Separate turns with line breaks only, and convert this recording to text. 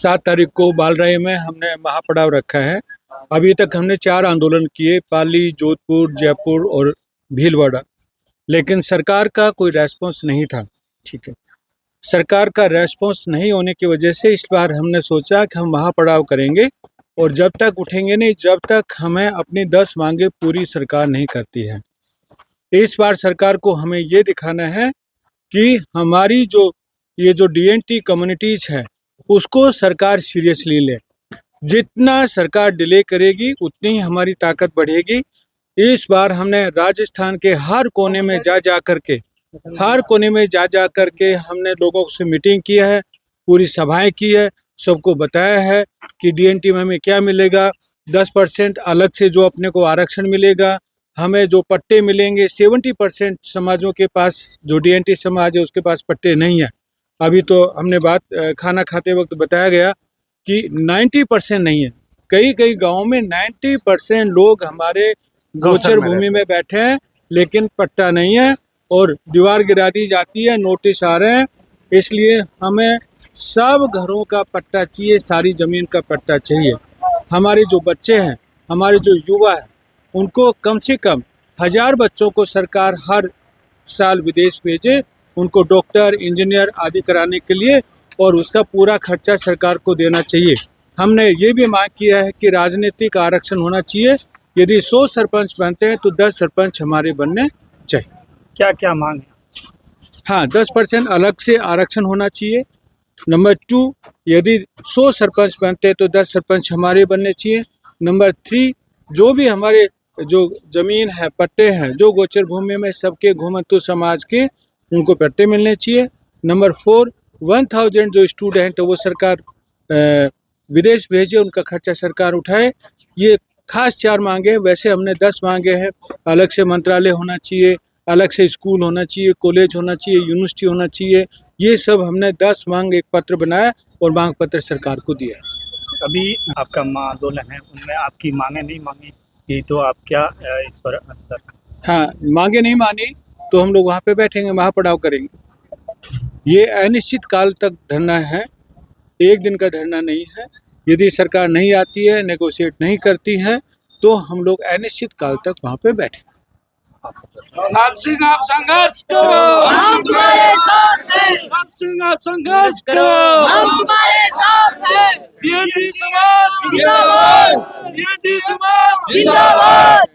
7 तारीख को बालराय में हमने महापड़ाव रखा है। अभी तक हमने 4 आंदोलन किए, पाली, जोधपुर, जयपुर और भीलवाड़ा, लेकिन सरकार का कोई रेस्पॉन्स नहीं था। ठीक है, सरकार का रेस्पॉन्स नहीं होने की वजह से इस बार हमने सोचा कि हम महापड़ाव करेंगे और जब तक उठेंगे नहीं, जब तक हमें अपनी 10 मांगे पूरी सरकार नहीं करती है। इस बार सरकार को हमें ये दिखाना है कि हमारी जो डीएनटी कम्युनिटीज है उसको सरकार सीरियसली ले। जितना सरकार डिले करेगी उतनी ही हमारी ताकत बढ़ेगी। इस बार हमने राजस्थान के हर कोने में जा करके हमने लोगों से मीटिंग किया है, पूरी सभाएं की है, सबको बताया है कि डीएनटी में हमें क्या मिलेगा। 10% अलग से जो अपने को आरक्षण मिलेगा, हमें जो पट्टे मिलेंगे, 70% समाजों के पास, जो डीएनटी समाज है उसके पास पट्टे नहीं है। अभी तो हमने बात खाना खाते वक्त बताया गया कि 90% नहीं है। कई गांवों में 90% लोग हमारे गोचर भूमि में बैठे हैं लेकिन पट्टा नहीं है और दीवार गिरा दी जाती है, नोटिस आ रहे हैं। इसलिए हमें सब घरों का पट्टा चाहिए, सारी जमीन का पट्टा चाहिए। हमारे जो बच्चे हैं, हमारे जो युवा हैं, उनको कम से कम 1000 बच्चों को सरकार हर साल विदेश भेजे, उनको डॉक्टर, इंजीनियर आदि कराने के लिए, और उसका पूरा खर्चा सरकार को देना चाहिए। हमने ये भी मांग किया है कि राजनीतिक आरक्षण होना चाहिए। यदि 100 सरपंच बनते हैं तो 10 सरपंच हमारे बनने चाहिए।
क्या क्या मांग है?
हाँ, 10% अलग से आरक्षण होना चाहिए। नंबर 2, यदि 100 सरपंच बनते हैं तो 10 सरपंच हमारे बनने चाहिए। नंबर 3, जो भी हमारे जो जमीन है, पट्टे हैं, जो गोचर भूमि में सबके घुमंतु समाज के, उनको पट्टे मिलने चाहिए। नंबर 4, 1000 जो स्टूडेंट है वो सरकार विदेश भेजे, उनका खर्चा सरकार उठाए। ये खास 4 मांगे हैं। वैसे हमने 10 मांगे हैं। अलग से मंत्रालय होना चाहिए, अलग से स्कूल होना चाहिए, कॉलेज होना चाहिए, यूनिवर्सिटी होना चाहिए। ये सब हमने 10 मांग एक पत्र बनाया और मांग पत्र सरकार को दिया।
अभी आपका आंदोलन है, उनमें आपकी मांगे नहीं मांगी ये, तो आप क्या इस पर सर?
हाँ, मांगे नहीं मानी तो हम लोग वहाँ पे बैठेंगे, महापड़ाव करेंगे। ये अनिश्चित काल तक धरना है, एक दिन का धरना नहीं है। यदि सरकार नहीं आती है, नेगोशिएट नहीं करती है, तो हम लोग अनिश्चित काल तक वहाँ पे बैठे।
लाल सिंह आप संघर्ष करो,
हम तुम्हारे साथ हैं।
लाल सिंह आप संघर्ष करो,
हम तुम्हारे साथ हैं।
डीएनटी समाज
जिंदाबाद,
डीएनटी समाज
जिंदाबाद।